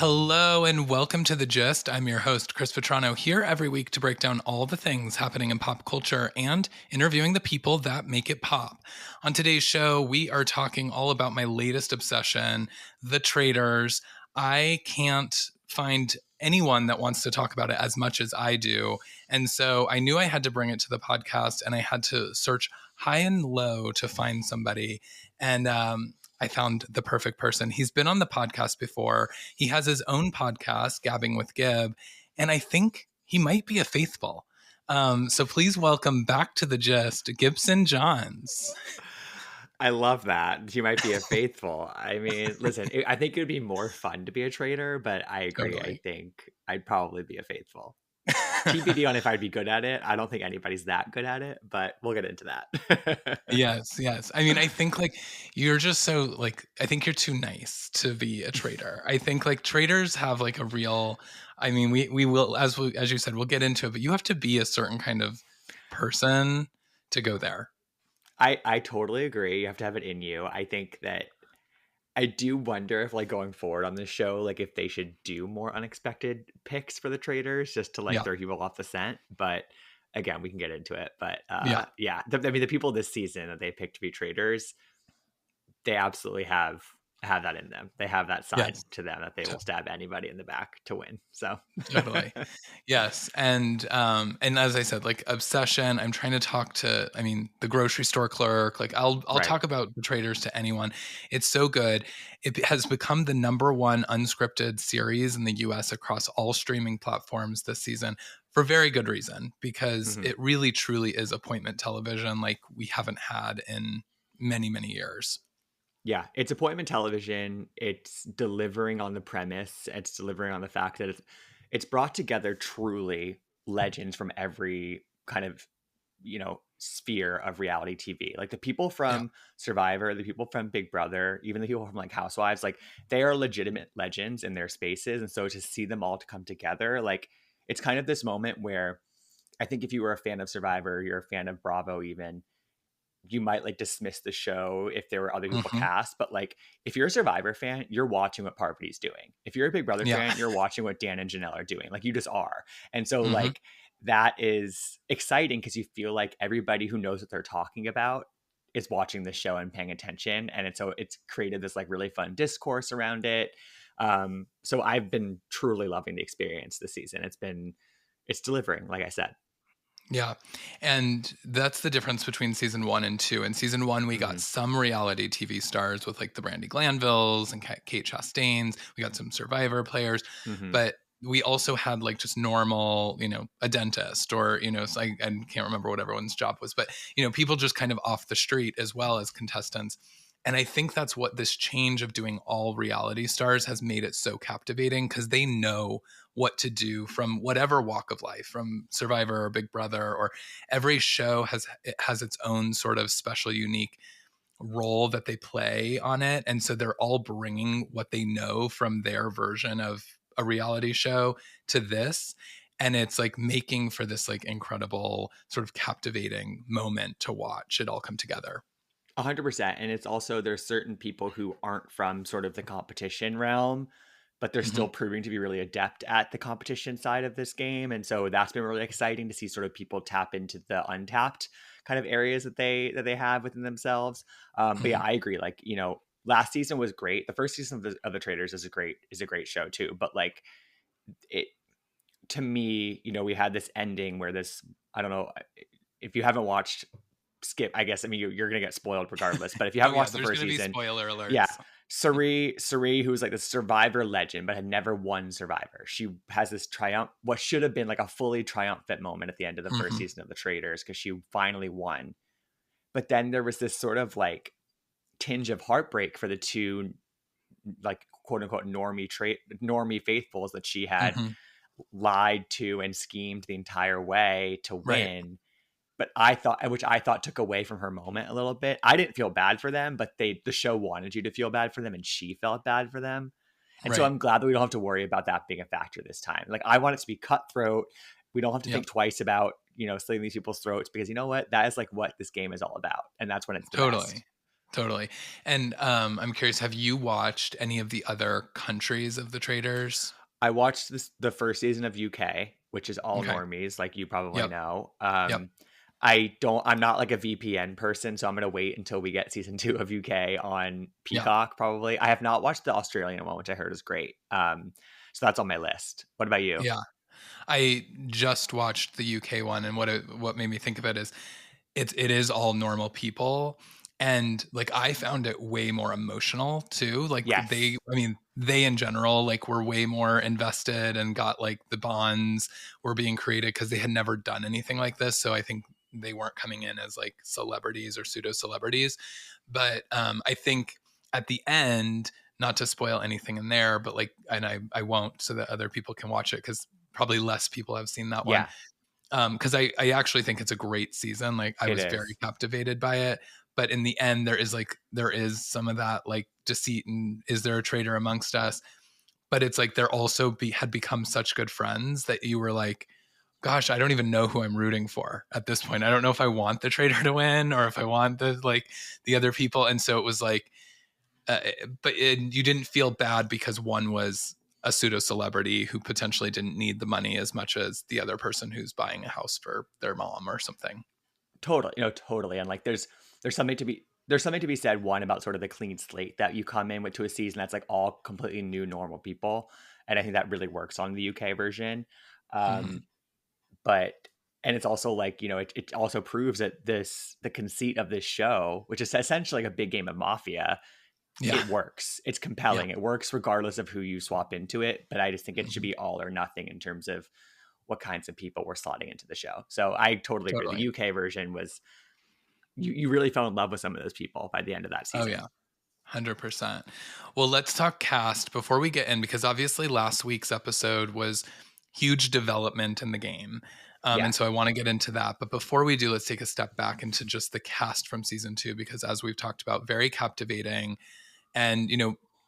Hello and welcome to The Gist. I'm your host, Chris Vetrano, here every week to break down all the things happening in pop culture and interviewing the people that make it pop. On today's show, we are talking all about my latest obsession, The Traitors. I can't find anyone that wants to talk about it as much as I do. And so I knew I had to bring it to the podcast and I had to search high and low to find somebody. And I found the perfect person. He's been on the podcast before. He has his own podcast, Gabbing with Gib, and I think he might be a faithful. So please welcome back to The Gist, Gibson Johns. I love that. You might be a faithful. I mean, listen, I think it would be more fun to be a traitor, but I agree. Totally. I think I'd probably be a faithful. TBD on if I'd be good at it. I don't think anybody's that good at it, but we'll get into that. Yes, yes. I mean, I think like you're just so like I think you're too nice to be a traitor. I think like traitors have like a real. I mean, we will as you said we'll get into it, but you have to be a certain kind of person to go there. I totally agree. You have to have it in you. I think that I do wonder if like going forward on this show, like if they should do more unexpected picks for the traders just to like Yeah, throw people off the scent. But again, we can get into it. But yeah, yeah, I mean, the people this season that they picked to be traders, they absolutely have that in them. They have that side yes. to them that they will stab anybody in the back to win. So Totally. Yes. And as I said, like obsession, I'm trying to talk to I mean, the grocery store clerk, like I'll right. talk about the traders to anyone. It's so good. It has become the number one unscripted series in the US across all streaming platforms this season for very good reason because hmm it really truly is appointment television like we haven't had in many, many years. Yeah, it's appointment television. It's delivering on the premise. It's delivering on the fact that it's brought together truly legends from every kind of sphere of reality TV. Like the people Yeah. from Survivor, the people from Big Brother, even the people from like Housewives, like they are legitimate legends in their spaces. And so to see them all to come together, like it's kind of this moment where I think if you were a fan of Survivor, you're a fan of Bravo even, you might like dismiss the show if there were other people Hmm. cast, but like if you're a Survivor fan, you're watching what Parvati's doing. If you're a Big Brother Yeah. fan, you're watching what Dan and Janelle are doing. Like you just are. And so Hmm. like that is exciting because you feel like everybody who knows what they're talking about is watching the show and paying attention. And it's created this like really fun discourse around it. So I've been truly loving the experience this season. It's delivering, like I said. Yeah. And that's the difference between season one and two. In season one, we got hmm some reality TV stars with like the Brandy Glanvilles and Kate Chastains. We got some Survivor players, hmm but we also had like just normal, a dentist or, so I can't remember what everyone's job was, but, people just kind of off the street as well as contestants. And I think that's what this change of doing all reality stars has made it so captivating because they know what to do from whatever walk of life, from Survivor or Big Brother, or every show has its own sort of special, unique role that they play on it. And so they're all bringing what they know from their version of a reality show to this. And it's like making for this like incredible sort of captivating moment to watch it all come together. 100%. And it's also there's certain people who aren't from sort of the competition realm, but they're Hmm. still proving to be really adept at the competition side of this game. And so that's been really exciting to see sort of people tap into the untapped kind of areas that they have within themselves. But yeah, Hmm. I agree. Like, last season was great. The first season of the Traders is a great show too. But like it to me, we had this ending where this, I don't know if you haven't watched skip, I guess. I mean, you're gonna get spoiled regardless. But if you Oh haven't yeah, watched the there's first going to be season, spoiler yeah, alerts. Sari, who's like the Survivor legend, but had never won Survivor. She has this what should have been like a fully triumphant moment at the end of the first Hmm. season of the Traitors because she finally won. But then there was this sort of like tinge of heartbreak for the two, like quote unquote normie faithfuls that she had Hmm. lied to and schemed the entire way to Right. win. But which I thought took away from her moment a little bit. I didn't feel bad for them, but the show wanted you to feel bad for them, and she felt bad for them. And so Right. I'm glad that we don't have to worry about that being a factor this time. Like I want it to be cutthroat. We don't have to Yep. think twice about slitting these people's throats because you know what? That is like what this game is all about, and that's when it's the best. Totally. Totally. And I'm curious, have you watched any of the other countries of the Traitors? I watched the first season of UK, which is all Okay. normies, like you probably Yep. know. Yep. I'm not like a VPN person, so I'm gonna wait until we get season 2 of UK on Yep. Peacock, probably. I have not watched the Australian one, which I heard is great. So that's on my list. What about you? Yeah. I just watched the UK one, and what made me think of it is it is all normal people, and like I found it way more emotional too. Like Yes, they in general like were way more invested and got like the bonds were being created because they had never done anything like this. So I think they weren't coming in as like celebrities or pseudo celebrities, but I think at the end, not to spoil anything in there, but like, and I won't, so that other people can watch it because probably less people have seen that one. yeah, Because I actually think it's a great season. Like I it was very is. captivated by it. But in the end, there is some of that like deceit and is there a traitor amongst us? But it's like they're also had become such good friends that you were like, gosh, I don't even know who I'm rooting for at this point. I don't know if I want the traitor to win or if I want the other people. And so it was like, you didn't feel bad because one was a pseudo celebrity who potentially didn't need the money as much as the other person who's buying a house for their mom or something. Totally, totally. And like there's something to be said, one, about sort of the clean slate that you come in with to a season that's like all completely new normal people. And I think that really works on the UK version. Hmm. Um, but and it's also like, it also proves that the conceit of this show, which is essentially like a big game of mafia, Yeah. it works. It's Yep. compelling. It works regardless of who you swap into it. But I just think it should Hmm. be all or nothing in terms of what kinds of people we're slotting into the show. So I totally agree. The Totally. UK version was, you really fell in love with some of those people by the end of that Oh season. yeah. 100%. Well, let's talk cast before we get in, because obviously last week's episode was huge development in the game. And so I Yes. want to get into that. But before we do, let's take a step back into just the cast from season two, because as we've talked about, very captivating. And,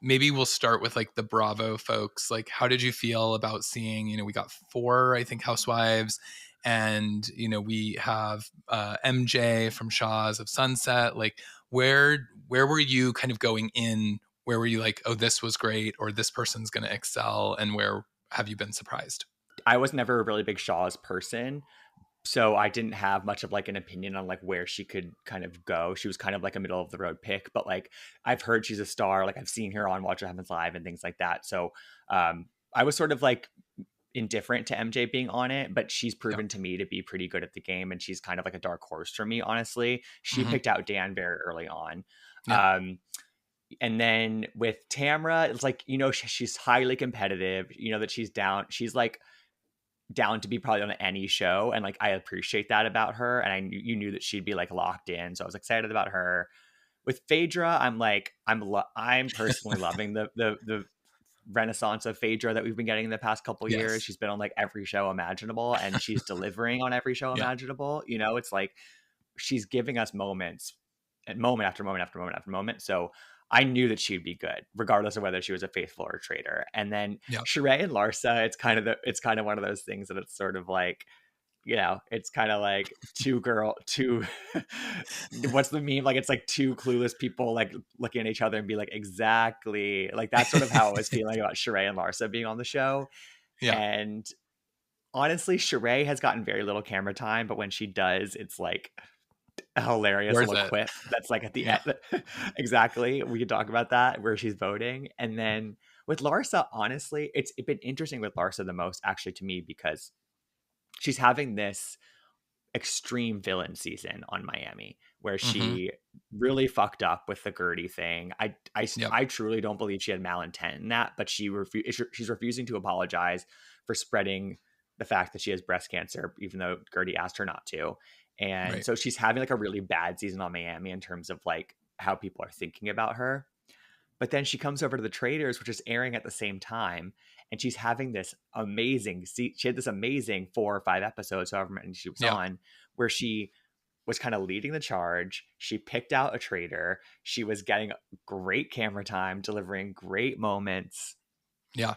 maybe we'll start with like the Bravo folks. Like, how did you feel about seeing, we got four, I think, housewives, and, we have MJ from Shaws of Sunset. Like, where were you kind of going in? Where were you like, oh, this was great, or this person's going to excel? And where have you been surprised? I was never a really big Shaw's person, so I didn't have much of like an opinion on like where she could kind of go. She was kind of like a middle of the road pick, but like I've heard she's a star. Like I've seen her on Watch What Happens Live and things like that. So I was sort of like indifferent to MJ being on it, but she's Yeah. proven to me to be pretty good at the game, and she's kind of like a dark horse for me, honestly. She Hmm. picked out Dan very early on. Yeah. Um, and then with Tamra, it's like, she's highly competitive, that she's like down to be probably on any show, and like I appreciate that about her, and you knew that she'd be like locked in, so I was excited about her. With Phaedra, I'm like I'm personally loving the renaissance of Phaedra that we've been getting in the past couple years. Yes. She's been on like every show imaginable, and she's delivering on every show Yeah. imaginable. It's like she's giving us moments, and moment after moment after moment after moment. So I knew that she'd be good, regardless of whether she was a faithful or a traitor. And then Yeah. Sheree and Larsa, it's kind of one of those things that it's sort of like, it's kind of like two what's the meme? Like it's like two clueless people like looking at each other and be like, exactly. Like that's sort of how I was feeling about Sheree and Larsa being on the show. Yeah. And honestly, Sheree has gotten very little camera time, but when she does, it's like a hilarious Worth little it. quip that's like at the Yeah. end. Exactly. We could talk about that where she's voting. And then with Larsa, honestly, it's been interesting with Larsa the most actually to me, because she's having this extreme villain season on Miami where Hmm. she really fucked up with the Gertie thing. Yep. I truly don't believe she had malintent in that, but she's refusing to apologize for spreading the fact that she has breast cancer, even though Gertie asked her not to. And Right. so she's having like a really bad season on Miami in terms of like how people are thinking about her. But then she comes over to the Traitors, which is airing at the same time, and she's having this amazing. She had this amazing 4 or 5 episodes, however many she was Yeah. on, where she was kind of leading the charge. She picked out a traitor. She was getting great camera time, delivering great moments. Yeah.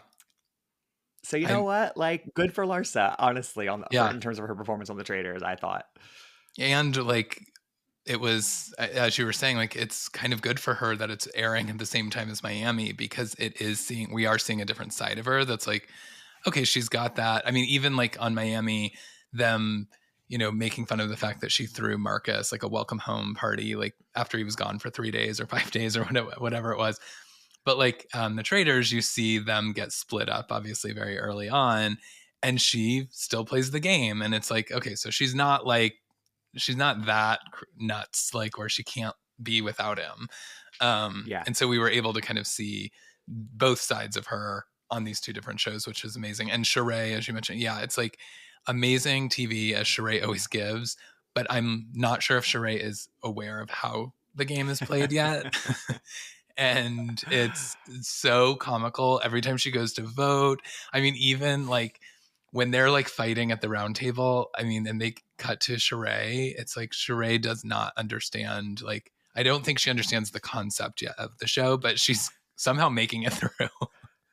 So you know I'm what? Like, good for Larsa, honestly, yeah. in terms of her performance on the Traitors. I thought, And like it was, as you were saying, like it's kind of good for her that it's airing at the same time as Miami, because we are seeing a different side of her that's like, okay, she's got that. I mean, even like on Miami, them, making fun of the fact that she threw Marcus like a welcome home party, like after he was gone for 3 days or 5 days or whatever it was. But like the Traitors, you see them get split up, obviously, very early on, and she still plays the game. And it's like, okay, so she's not that nuts, like where she can't be without him. Yeah. And so we were able to kind of see both sides of her on these two different shows, which is amazing. And Sheree, as you mentioned, yeah, it's like amazing TV as Sheree always gives, but I'm not sure if Sheree is aware of how the game is played yet. And it's so comical every time she goes to vote. I mean, even like when they're like fighting at the round table, I mean, and they cut to Sheree, it's like Sheree does not understand. Like, I don't think she understands the concept yet of the show, but she's somehow making it through.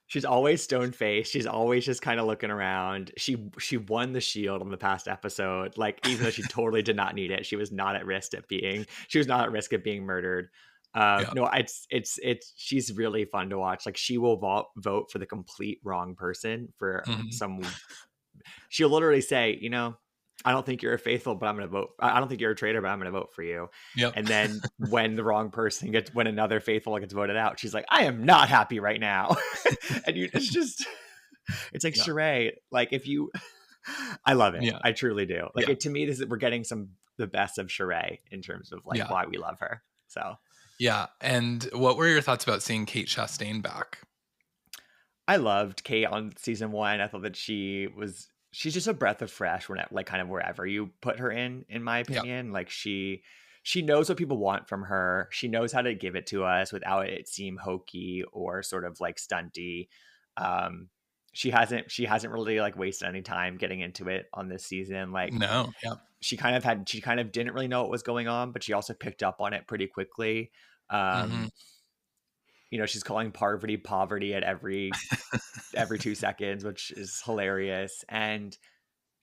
She's always stone faced. She's always just kind of looking around. She won the shield on the past episode. Like, even though she totally did not need it, she was not at risk at being murdered. Yeah. No, she's really fun to watch. Like, she will vote for the complete wrong person for Mhm. some. She'll literally say, I don't think you're a faithful, but I'm going to vote. I don't think you're a traitor, but I'm going to vote for you. Yep. And then when when another faithful gets voted out, she's like, I am not happy right now. And it's like, Yeah. Sheree, like I love it. Yeah. I truly do. Like, Yeah. to me, we're getting the best of Sheree in terms of like Yeah. why we love her. So Yeah. And what were your thoughts about seeing Kate Chastain back? I loved Kate on season 1. I thought that she's just a breath of fresh like kind of wherever you put her in my Yeah. opinion. Like, she knows what people want from her. She knows how to give it to us without it seem hokey or sort of like stunty. She hasn't really like wasted any time getting into it on this season. Like, No. Yeah. she kind of didn't really know what was going on, but she also picked up on it pretty quickly. Mm-hmm. She's calling poverty at every 2 seconds, which is hilarious. And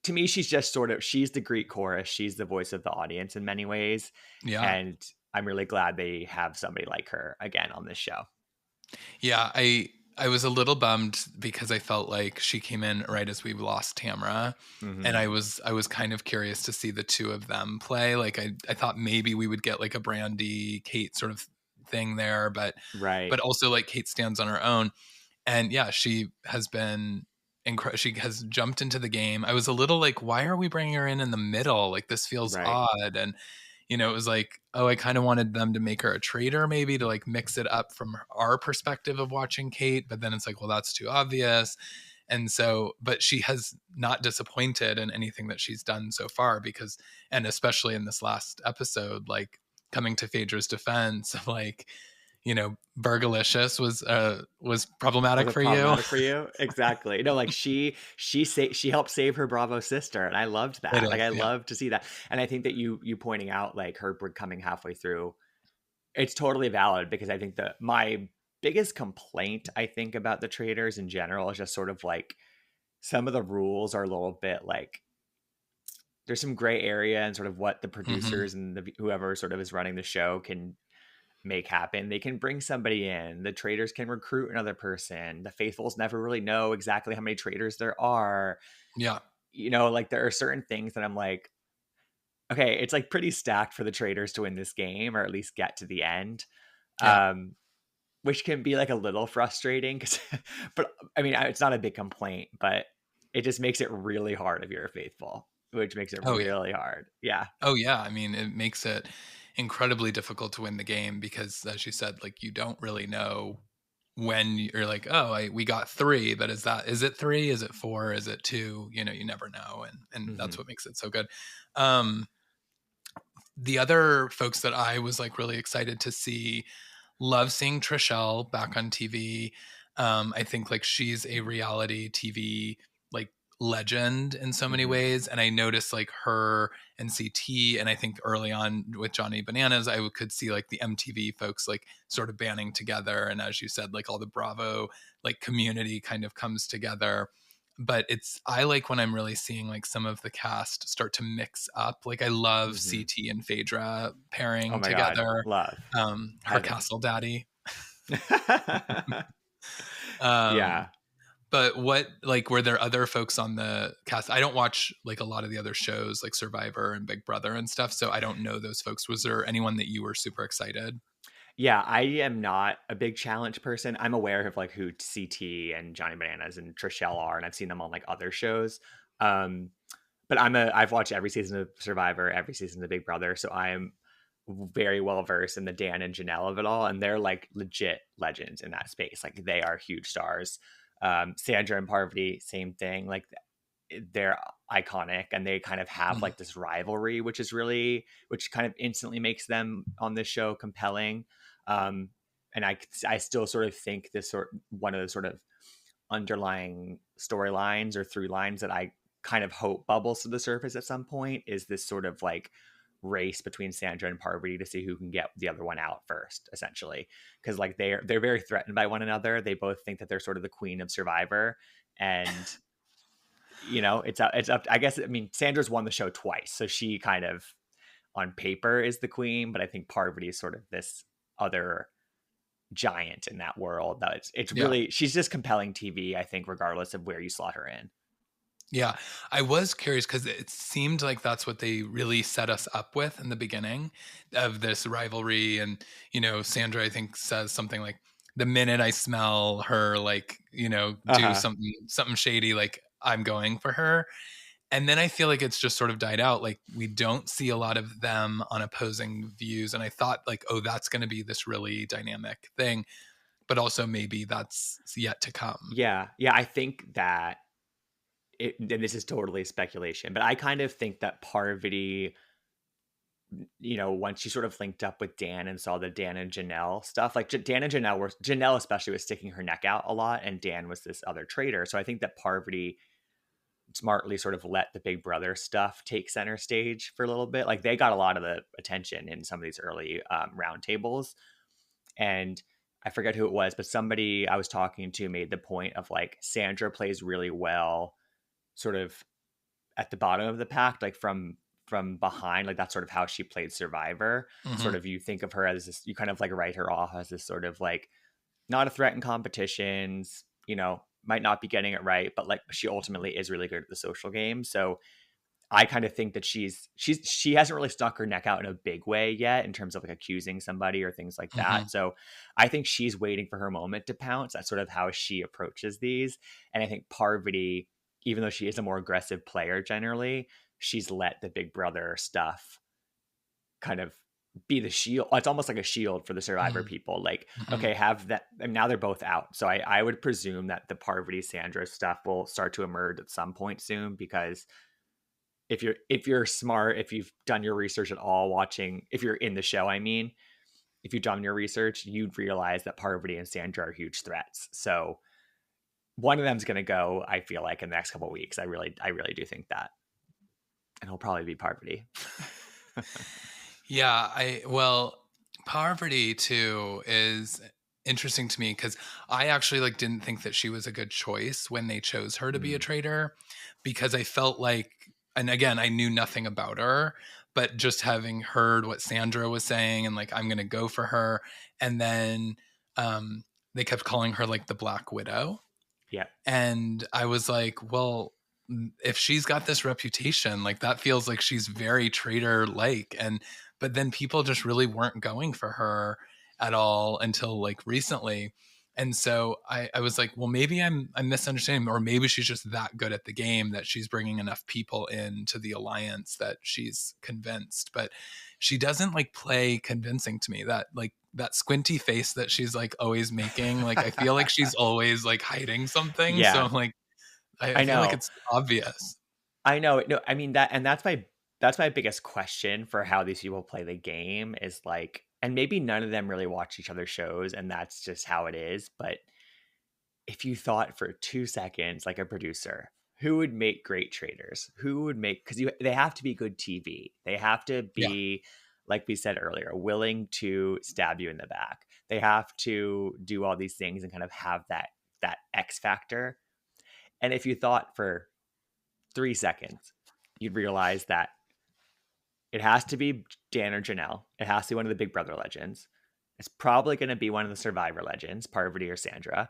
to me, she's the Greek chorus. She's the voice of the audience in many ways. Yeah. And I'm really glad they have somebody like her again on this show. Yeah. I was a little bummed because I felt like she came in right as we lost Tamra. Mm-hmm. And I was kind of curious to see the two of them play. Like I thought maybe we would get like a Brandy Kate sort of thing there, but Right. also like Kate stands on her own. And yeah, she has been incredible. She has jumped into the game. I was a little like, why are we bringing her in the middle? Like, this feels Right. odd. And it was like, oh, I kind of wanted them to make her a traitor, maybe to like mix it up from our perspective of watching Kate. But then it's like, well, that's too obvious. And so, but she has not disappointed in anything that she's done so far, and especially in this last episode, like coming to Phaedra's defense of like, Burgalicious was problematic Was it for you. problematic for you? Exactly. Like, she helped save her Bravo sister, and I loved that. Like, I love to see that. And I think that you pointing out like her coming halfway through, it's totally valid, because I think that my biggest complaint, I think, about the Traitors in general is just sort of like some of the rules are a little bit like there's some gray area and sort of what the producers and whoever sort of is running the show can make happen. They can bring somebody in. The Traitors can recruit another person. The faithfuls never really know exactly how many traitors there are. Yeah. Like, there are certain things that I'm like, okay, it's like pretty stacked for the Traitors to win this game, or at least get to the end. Yeah. Which can be like a little frustrating, but I mean, it's not a big complaint, but it just makes it really hard if you're a faithful, which makes it really hard. Yeah. Oh yeah. I mean, it makes it incredibly difficult to win the game because, as you said, like you don't really know when you're like, oh, we got 3, but is it 3? Is it 4? Is it 2? You never know. And that's what makes it so good. The other folks that I was like really excited to see, love seeing Trishelle back on TV. I think like she's a reality TV like legend in so many ways. And I noticed like her and CT, and I think early on with Johnny Bananas, I could see like the MTV folks like sort of banding together. And as you said, like all the Bravo like community kind of comes together. but I like when I'm really seeing like some of the cast start to mix up. Like I love Hmm. CT and Phaedra Oh pairing my God. together. Love. Her Heaven. castle daddy. Um, Yeah. but what like were there other folks on the cast? I don't watch like a lot of the other shows like Survivor and Big Brother and stuff, so I don't know those folks. Was there anyone that you were super excited? Yeah, I am not a big challenge person. I'm aware of like who CT and Johnny Bananas and Trishelle are, and I've seen them on like other shows. Um, but I've watched every season of Survivor, every season of Big Brother, so I am very well versed in the Dan and Janelle of it all, and they're like legit legends in that space. Like they are huge stars. Sandra and Parvati, same thing. Like they're iconic, and they kind of have Mhm. like this rivalry, which kind of instantly makes them on this show compelling. Um, and I still sort of think one of the sort of underlying storylines or through lines that I kind of hope bubbles to the surface at some point is this sort of like race between Sandra and Parvati to see who can get the other one out first, essentially. Because like they're very threatened by one another. They both think that they're sort of the queen of Survivor, and it's up. I guess I mean Sandra's won the show twice, so she kind of on paper is the queen, but I think Parvati is sort of this other giant in that world. That it's Yeah. really she's just compelling TV. I think regardless of where you slot her in. Yeah, I was curious because it seemed like that's what they really set us up with in the beginning of this rivalry. And, Sandra, I think, says something like, the minute I smell her, like, Uh do huh. something shady, like, I'm going for her. And then I feel like it's just sort of died out. Like, we don't see a lot of them on opposing views. And I thought, like, oh, that's going to be this really dynamic thing. But also maybe that's yet to come. Yeah, yeah. I think that and this is totally speculation, but I kind of think that Parvati, once she sort of linked up with Dan and saw the Dan and Janelle stuff, like Dan and Janelle especially was sticking her neck out a lot, and Dan was this other traitor. So I think that Parvati smartly sort of let the Big Brother stuff take center stage for a little bit. Like they got a lot of the attention in some of these early roundtables, and I forget who it was, but somebody I was talking to made the point of like Sandra plays really well, sort of at the bottom of the pack, like from behind. Like that's sort of how she played Survivor. Hmm. Sort of you think of her as this, you kind of like write her off as this sort of like not a threat in competitions, might not be getting it right, but like she ultimately is really good at the social game. So I kind of think that she hasn't really stuck her neck out in a big way yet in terms of like accusing somebody or things like Hmm. that. So I think she's waiting for her moment to pounce. That's sort of how she approaches these. And I think Parvati, even though she is a more aggressive player generally, she's let the Big Brother stuff kind of be the shield. It's almost like a shield for the Survivor people. Like, Hmm. okay, have that. And now they're both out. So I would presume that the Parvati Sandra stuff will start to emerge at some point soon, because if you're smart, if you've done your research at all, watching, if you're in the show, I mean, if you've done your research, you'd realize that Parvati and Sandra are huge threats. So one of them's going to go. I feel like in the next couple of weeks, I really do think that, and it'll probably be Parvati. Yeah, poverty too is interesting to me because I actually like didn't think that she was a good choice when they chose her to be a Mm, traitor because I felt like, and again, I knew nothing about her, but just having heard what Sandra was saying and like I'm gonna go for her, and then um, they kept calling her like the Black Widow, yeah, and I was like, well, if she's got this reputation, like that feels like she's very traitor like. And, but then people just really weren't going for her at all until like recently. And so I was like, well, maybe I'm misunderstanding, or maybe she's just that good at the game that she's bringing enough people into the alliance that she's convinced. But she doesn't like play convincing to me. That like that squinty face that she's like always making, like I feel like she's always like hiding something. So yeah. I'm like, I I feel like know, it's obvious. I know. No, I mean that's my biggest question for how these people play the game is like, and maybe none of them really watch each other's shows, and that's just how it is. But if you thought for 2 seconds, like a producer, who would make great traders? Who would make, because they have to be good TV. They have to Yeah. be, like we said earlier, willing to stab you in the back. They have to do all these things and kind of have that X factor. And if you thought for 3 seconds, you'd realize that it has to be Dan or Janelle. It has to be one of the Big Brother legends. It's probably going to be one of the Survivor legends, Parvati or Sandra.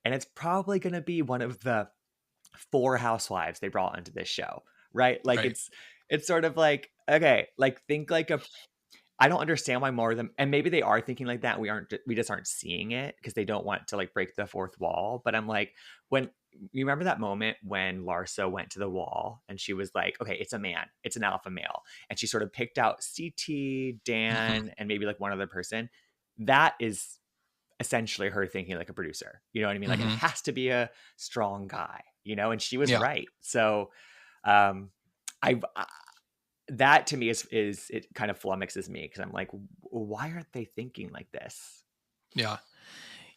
And it's probably going to be one of the 4 housewives they brought into this show, right? Like Right. it's sort of like, okay, like think like a I don't understand why more of them, and maybe they are thinking like that. We just aren't seeing it because they don't want to like break the fourth wall. But I'm like, when you remember that moment when Larsa went to the wall and she was like, okay, it's a man, it's an alpha male. And she sort of picked out CT, Hmm. Dan, and maybe like one other person. That is essentially her thinking like a producer. You know what I mean? Like it Hmm. has to be a strong guy, and she was Yeah. right. So um I that to me is it kind of flummoxes me because I'm like, why aren't they thinking like this? Yeah.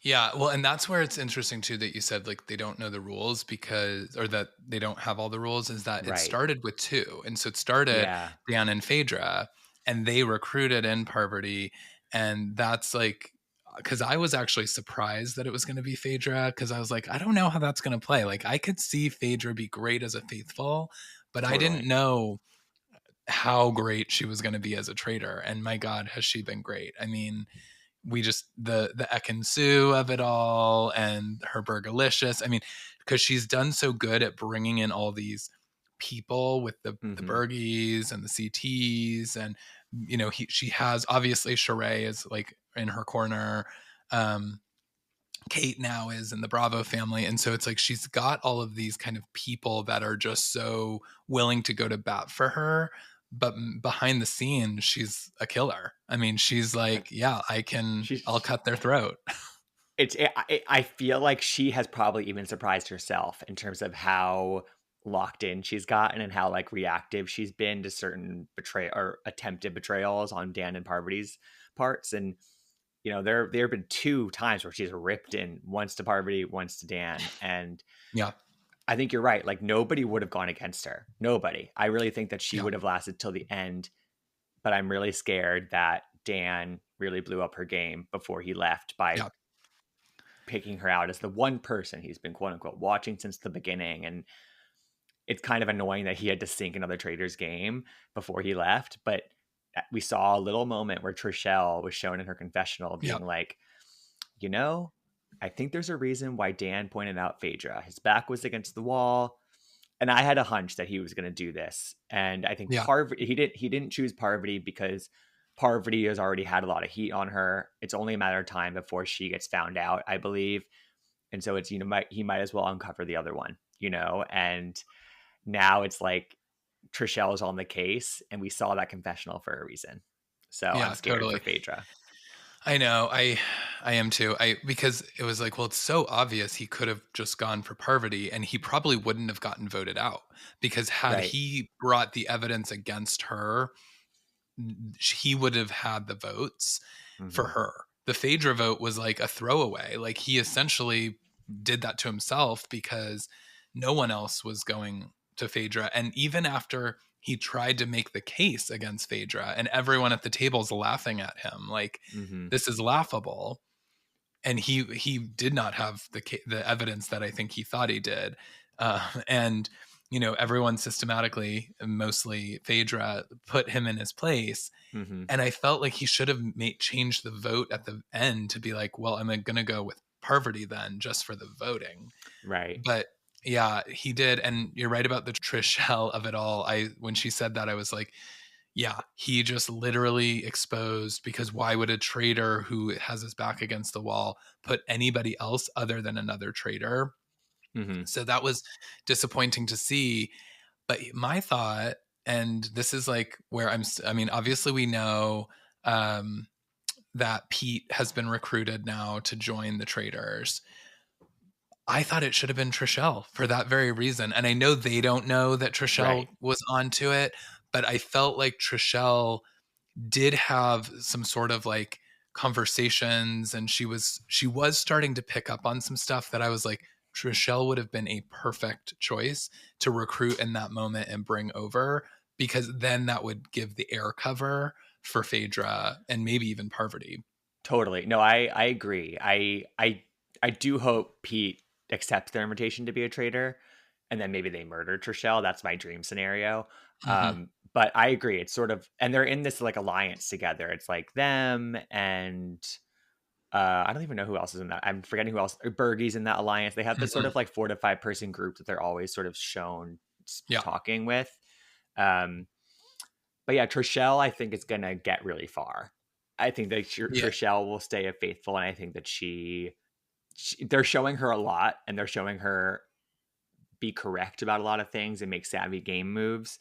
Yeah, well, and that's where it's interesting too that you said like they don't know the rules because, or that they don't have all the rules, is that it Right. started with two. And so it started Yeah. Dan and Phaedra, and they recruited in Parvati. And that's like, because I was actually surprised that it was going to be Phaedra because I was like, I don't know how that's going to play. Like, I could see Phaedra be great as a faithful, but I didn't Totally. know how great she was going to be as a traitor. And my God, has she been great? I mean, we just the Ekin of it all and her Burgalicious. I mean, because she's done so good at bringing in all these people with the Hmm. Bergies and the CTs, and she has obviously Sheree is like in her corner. Um, Kate now is in the Bravo family. And so it's like she's got all of these kind of people that are just so willing to go to bat for her. But behind the scenes, she's a killer. I mean, she's like, yeah, I'll She's cut their throat. I feel like she has probably even surprised herself in terms of how locked in she's gotten and how like reactive she's been to certain betray or attempted betrayals on Dan and Parvati's parts. And there have been 2 times where she's ripped in, once to Parvati, once to Dan. And Yeah. I think you're right. Like nobody would have gone against her. Nobody. I really think that she Yeah. would have lasted till the end. But I'm really scared that Dan really blew up her game before he left by Yeah. picking her out as the one person he's been quote unquote watching since the beginning. And it's kind of annoying that he had to sink another Traitors game before he left. But we saw a little moment where Trishelle was shown in her confessional Yeah. being like, you know, I think there's a reason why Dan pointed out Phaedra. His back was against the wall. And I had a hunch that he was going to do this. And I think Yeah. he didn't choose Parvati because Parvati has already had a lot of heat on her. It's only a matter of time before she gets found out, I believe. And so it's, he might as well uncover the other one, and now it's like Trishelle is on the case and we saw that confessional for a reason. So I'm Yeah. scared for Totally. Phaedra. I know. I am too. Because it was like, well, it's so obvious he could have just gone for Parvati and he probably wouldn't have gotten voted out because had Right. he brought the evidence against her, he would have had the votes for Hmm. her. The Phaedra vote was like a throwaway. Like he essentially did that to himself because no one else was going to Phaedra. And even after he tried to make the case against Phaedra and everyone at the table is laughing at him, like Hmm. this is laughable. And he did not have the evidence that I think he thought he did. And everyone systematically, mostly Phaedra, put him in his place. Hmm. And I felt like he should have changed the vote at the end to be like, well, I'm going to go with Parvati then just for the voting. Right. But yeah, he did. And you're right about the Trishelle of it all. When she said that, I was like, yeah, he just literally exposed, because why would a traitor who has his back against the wall put anybody else other than another traitor? Hmm. So that was disappointing to see. But my thought, and this is like where I mean, obviously we know um, that Pete has been recruited now to join the Traitors. I thought it should have been Trishelle for that very reason. And I know they don't know that Trishelle Right. was onto it, but I felt like Trishelle did have some sort of like conversations, and she was starting to pick up on some stuff that I was like, Trishelle would have been a perfect choice to recruit in that moment and bring over, because then that would give the air cover for Phaedra and maybe even Parvati. Totally. No, I agree. I do hope Pete accepts their invitation to be a traitor. and then maybe they murder Trishelle. That's my dream scenario. Mm-hmm. But I agree. It's sort of, and they're in this like alliance together. It's like them and I don't even know who else is in that. I'm forgetting who else. Bergie's in that alliance. They have this sort Mm-hmm. of like 4 to 5 person group that they're always sort of shown Yeah. talking with. Um, but yeah, Trishelle, I think is gonna get really far. I think that Yeah. Trishelle will stay faithful, and I think that they're showing her a lot, and they're showing her be correct about a lot of things and make savvy game moves.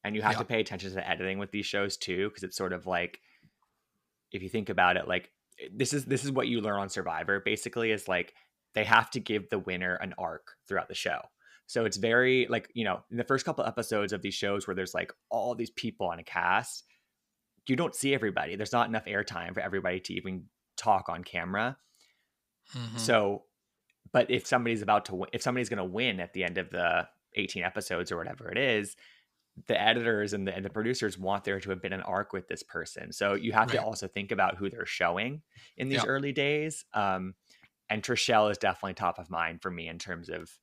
And you have Yeah. to pay attention to the editing with these shows too, because it's sort of like, if you think about it, like this is what you learn on Survivor. Basically, is like they have to give the winner an arc throughout the show. So it's very like, in the first couple episodes of these shows where there's like all these people on a cast, you don't see everybody. There's not enough airtime for everybody to even talk on camera. Mm-hmm. So, but if somebody's if somebody's going to win at the end of the 18 episodes or whatever it is, the editors and the producers want there to have been an arc with this person. So you have to Right. also think about who they're showing in these Yeah. early days. And Trishelle is definitely top of mind for me in terms of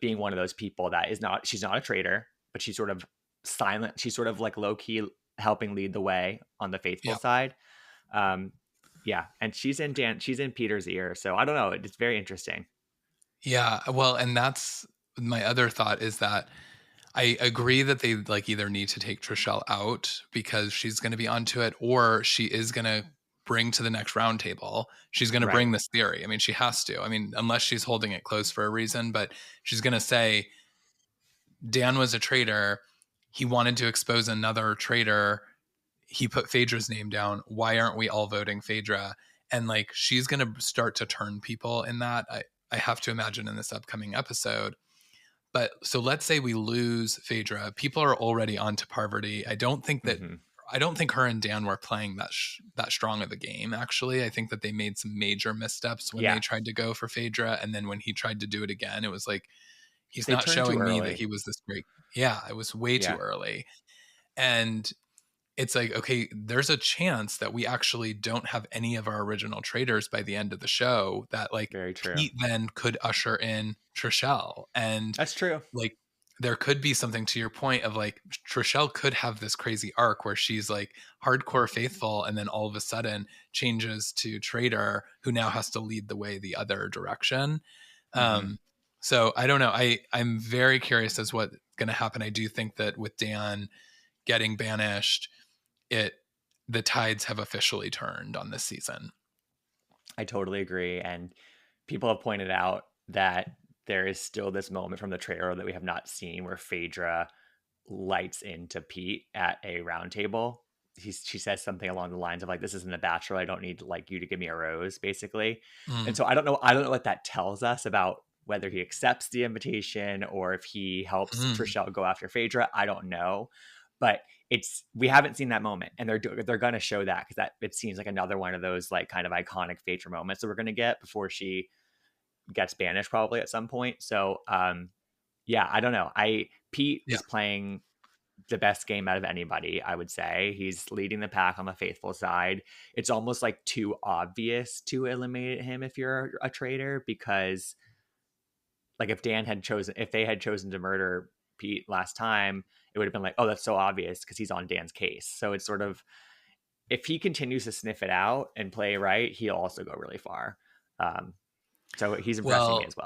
being one of those people that she's not a traitor, but she's sort of silent. She's sort of like low key helping lead the way on the faithful Yeah. side. Um, yeah. And she's in Peter's ear. So I don't know. It's very interesting. Yeah. Well, and that's my other thought is that I agree that they like either need to take Trishelle out because she's going to be onto it, or she is going to bring to the next roundtable. She's going to Right. bring this theory. I mean, she has to. I mean, unless she's holding it close for a reason, but she's going to say Dan was a traitor. He wanted to expose another traitor. He put Phaedra's name down. Why aren't we all voting Phaedra? And like she's going to start to turn people in that. I have to imagine in this upcoming episode. But so let's say we lose Phaedra. People are already onto Parvati. Hmm. I don't think her and Dan were playing that strong of a game. Actually, I think that they made some major missteps when they Yeah. tried to go for Phaedra, and then when he tried to do it again, it was like he's They not turned too showing me that early. he was this great. Yeah, it was way too Yeah. early, and it's like, okay, there's a chance that we actually don't have any of our original traders by the end of the show, that like Very true. Pete then could usher in Trishelle. And That's true. like there could be something to your point of like Trishelle could have this crazy arc where she's like hardcore faithful and then all of a sudden changes to traitor who now has to lead the way the other direction. Hmm. Um, so I don't know. I'm very curious as what's going to happen. I do think that with Dan getting banished, it the tides have officially turned on this season. I totally agree. And people have pointed out that there is still this moment from the trailer that we have not seen where Phaedra lights into Pete at a round table. She says something along the lines of like, "This isn't The Bachelor. I don't need like you to give me a rose," basically. And Mm, so I don't know. I don't know what that tells us about whether he accepts the invitation or if he helps mm, Trishelle go after Phaedra. I don't know, but we haven't seen that moment, and they're going to show that because that it seems like another one of those like kind of iconic Phaedra moments that we're going to get before she gets banished probably at some point. So yeah, I don't know. I Pete yeah. is playing the best game out of anybody, I would say. He's leading the pack on the faithful side. It's almost like too obvious to eliminate him if you're a traitor, because like if they had chosen to murder Pete last time, it would have been like, oh, that's so obvious because he's on Dan's case. So it's sort of, if he continues to sniff it out and play right, he'll also go really far. Um, so he's impressing me Well, as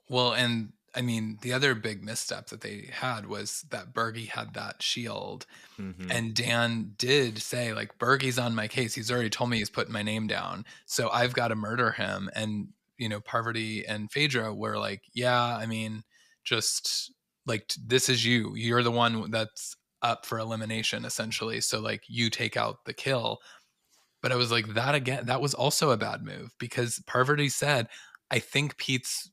well. and I mean, the other big misstep that they had was that Bergie had that shield. Hmm. And Dan did say, like, Bergie's on my case. He's already told me he's putting my name down. So I've got to murder him. And, Parvati and Phaedra were like, yeah, I mean, just like, this is you. You're the one that's up for elimination, essentially. So, like, you take out the kill. But I was like, that again, that was also a bad move because Parvati said, I think Pete's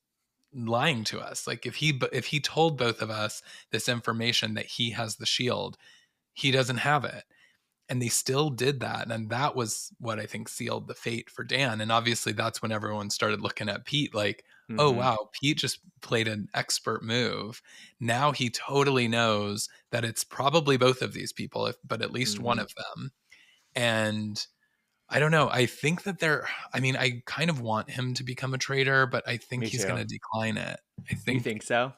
lying to us. Like if he told both of us this information that he has the shield, he doesn't have it. And they still did that. And that was what I think sealed the fate for Dan. And obviously that's when everyone started looking at Pete like, oh Hmm. wow, Pete just played an expert move. Now he totally knows that it's probably both of these people, but at least one Hmm. of them. And I don't know. I think that I mean, I kind of want him to become a traitor, but I think Me he's going too. to decline it. I You think think so?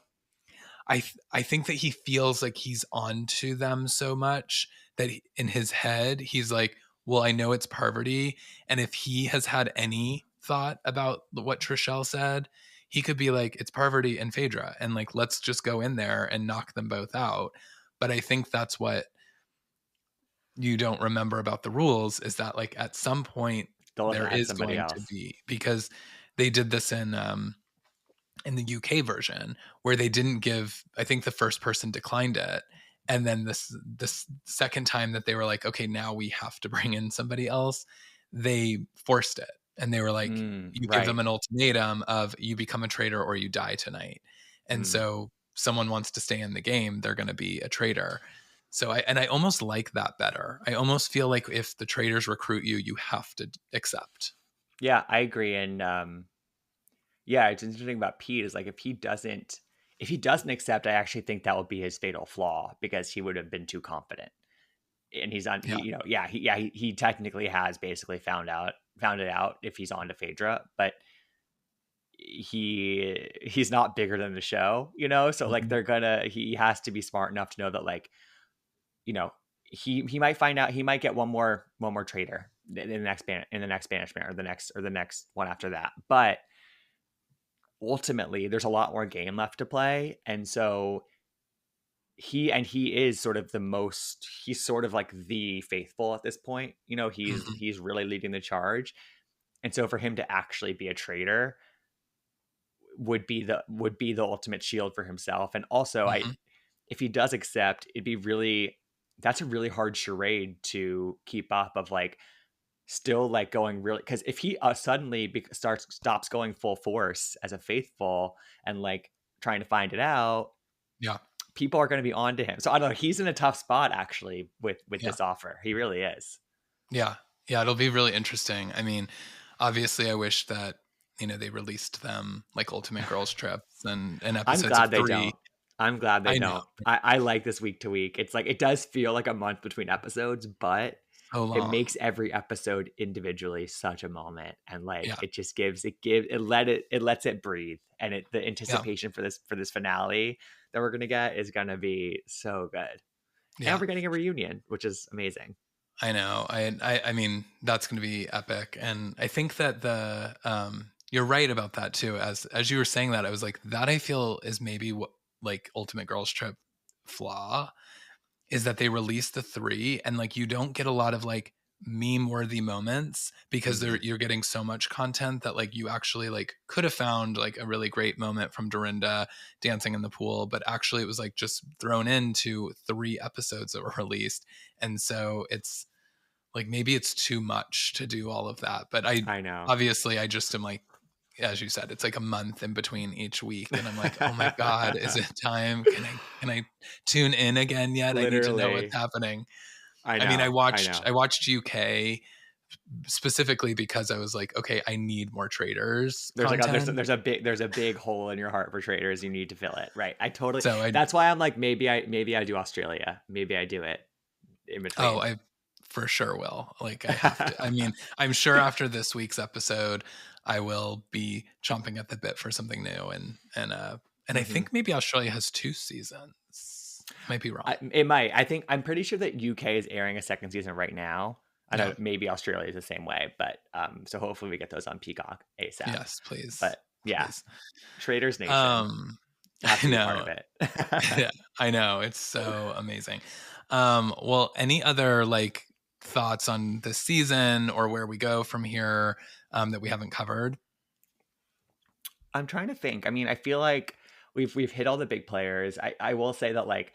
I think that he feels like he's onto them so much that in his head he's like, well, I know it's Parvati, and if he has had any thought about what Trishelle said, he could be like, it's Parvati and Phaedra, and like let's just go in there and knock them both out. But I think that's what you don't remember about the rules, is that like at some point They'll there add is somebody going to else. be, because they did this in the UK version where they didn't give, I think the first person declined it. And then this second time that they were like, okay, now we have to bring in somebody else, they forced it. And they were like, you give Right. them an ultimatum of you become a traitor or you die tonight. And Mm. so someone wants to stay in the game, they're going to be a traitor. So I almost like that better. I almost feel like if the traitors recruit you, you have to accept. Yeah, I agree. And yeah, it's interesting about Pete is like if he doesn't accept, I actually think that would be his fatal flaw because he would have been too confident. And he's on he Yeah. you know he technically has basically found it out if he's on to Phaedra, but he's not bigger than the show, so like Mhm. he has to be smart enough to know that, like, you know he might find out, he might get one more traitor in the next banishment, or the next one after that, but ultimately there's a lot more game left to play. And so he is sort of he's sort of like the faithful at this point. Mhm. He's really leading the charge. And so for him to actually be a traitor would be the ultimate shield for himself. And also, I Mhm. if he does accept, it'd be really that's a really hard charade to keep up, of like still like going really, because if he suddenly stops going full force as a faithful and like trying to find it out, Yeah. people are going to be on to him. So I don't know. He's in a tough spot actually with Yeah. this offer. He really is. Yeah. Yeah, it'll be really interesting. I mean, obviously I wish that, they released them like Ultimate Girls Trips and I'm episodes of glad they 3. don't. I'm glad they I know. don't. I like this week to week. It's like it does feel like a month between episodes, but So it long. makes every episode individually such a moment, and like Yeah. it lets it breathe, and the Yeah. anticipation for this finale that we're gonna get is gonna be so good, and Yeah. we're getting a reunion, which is amazing. I know. I mean, that's going to be epic. And I think that you're right about that too. As you were saying that, I was like, that I feel is maybe what like Ultimate Girls Trip flaw is that they release the 3 and like you don't get a lot of like meme worthy moments because Hmm. you're getting so much content that like you actually like could have found like a really great moment from Dorinda dancing in the pool, but actually it was like just thrown into 3 episodes that were released. And so it's like maybe it's too much to do all of that. But I know. I just am like, as you said, it's like a month in between each week, and I'm like, oh my god, is it time? Can I tune in again yet? I need to know what's Literally. happening. I I mean, know. I know. I watched UK specifically because I was like, okay, I need more traders There's like content. there's a big hole in your heart for traders. You need to fill it, right? I totally. So I That's why I'm like, maybe I do Australia. Maybe I do it in oh between. I for sure will. Like I have to. I mean, I'm sure after this week's episode, I will be chomping at the bit for something new, and I Hmm. think maybe Australia has 2 seasons. Might be wrong. It might. I'm pretty sure that UK is airing a second season right now. I Yeah. know maybe Australia is the same way, but so hopefully we get those on Peacock ASAP. Yes, please. But yeah, Please. Traders Nation Um has I to be a part know. of it. Yeah, I know. It's so amazing. Well, any other like thoughts on this season or where we go from here that we haven't covered? I'm trying to think. I mean, I feel like we've hit all the big players. I will say that, like,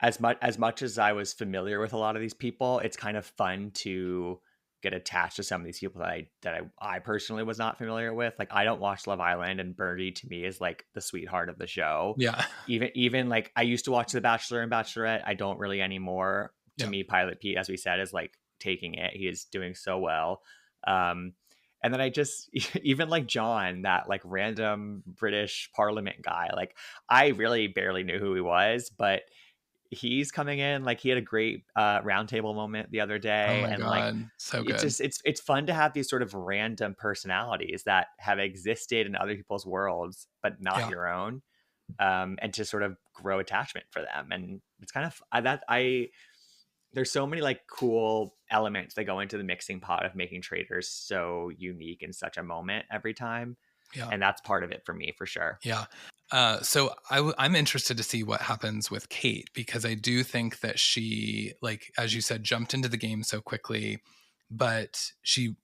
as much as I was familiar with a lot of these people, it's kind of fun to get attached to some of these people that I personally was not familiar with. Like, I don't watch Love Island, and Birdie to me is like the sweetheart of the show. Yeah. Even like I used to watch The Bachelor and Bachelorette. I don't really anymore. To Yeah. me, Pilot Pete, as we said, is like taking it. He is doing so well. Um, and then I just even like John, that like random British Parliament guy. Like, I really barely knew who he was, but he's coming in. Like, he had a great roundtable moment the other Oh day, my and like God. So it's good. just it's fun to have these sort of random personalities that have existed in other people's worlds but not Yeah. your own, and to sort of grow attachment for them. And it's kind of that I there's so many like cool elements that go into the mixing pot of making Traitors so unique in such a moment every time, Yeah. and that's part of it for me for sure. Yeah. So I'm interested to see what happens with Kate, because I do think that she, like, as you said, jumped into the game so quickly, but she,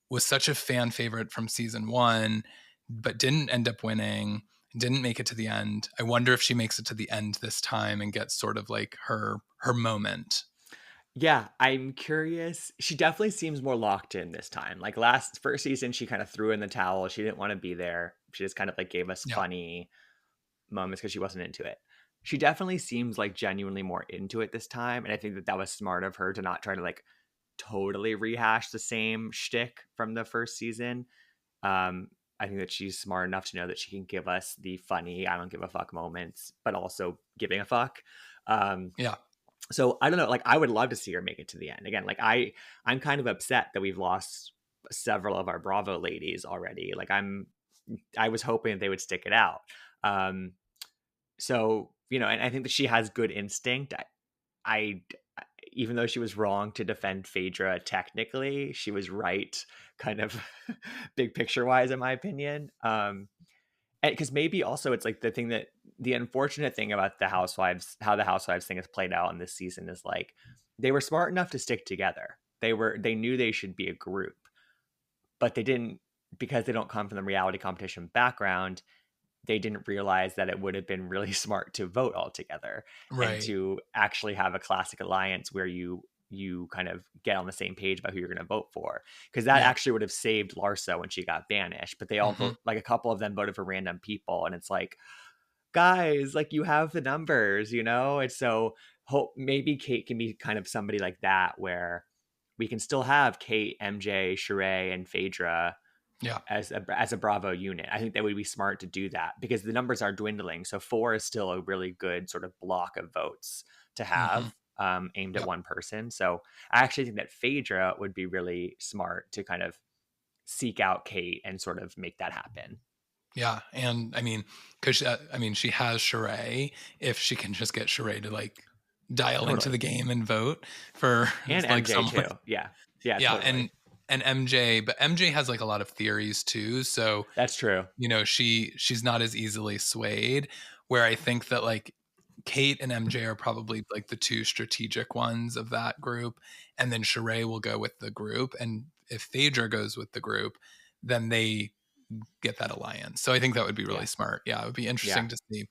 was such a fan favorite from season one, but didn't end up winning, didn't make it to the end. I wonder if she makes it to the end this time and gets sort of like her moment. Yeah, I'm curious. She definitely seems more locked in this time. Like last first season, she kind of threw in the towel. She didn't want to be there. She just kind of like gave us Yeah. funny moments because she wasn't into it. She definitely seems like genuinely more into it this time, and I think that that was smart of her to not try to like totally rehash the same shtick from the first season. Um, I think that she's smart enough to know that she can give us the funny "I don't give a fuck" moments, but also giving a fuck. Um, Yeah. so I don't know. Like, I would love to see her make it to the end again. Like, I'm kind of upset that we've lost several of our Bravo ladies already. Like, I was hoping they would stick it out. Um, so and I think that she has good instinct. I even though she was wrong to defend Phaedra technically, she was right kind of big picture wise, in my opinion. And because maybe also it's like the unfortunate thing about the Housewives, how the Housewives thing has played out in this season is like they were smart enough to stick together. They knew they should be a group, but they didn't, because they don't come from the reality competition background. They didn't realize that it would have been really smart to vote all together and Right. to actually have a classic alliance where you kind of get on the same page about who you're going to vote for, because that Yeah. actually would have saved Larsa when she got banished. But they all Hmm. vote, like a couple of them voted for random people, and it's like, guys, like, you have the numbers, and so hope maybe Kate can be kind of somebody like that, where we can still have Kate, MJ, Sheree, and Phaedra Yeah. as a Bravo unit. I think that would be smart to do that because the numbers are dwindling. So four is still a really good sort of block of votes to Hmm. have, aimed at Yeah. one person. So I actually think that Phaedra would be really smart to kind of seek out Kate and sort of make that happen. Yeah, and I mean, because she has Sheree. If she can just get Sheree to like dial into the Totally. game and vote for And like MJ someone, too. Yeah. Yeah, yeah, totally. and MJ, but MJ has like a lot of theories too. So That's true. she's not as easily swayed. Where I think that like Kate and MJ are probably like the two strategic ones of that group, and then Sheree will go with the group, and if Phaedra goes with the group, then they get that alliance. So I think that would be really Yeah. smart. Yeah, it would be Yeah. interesting to see.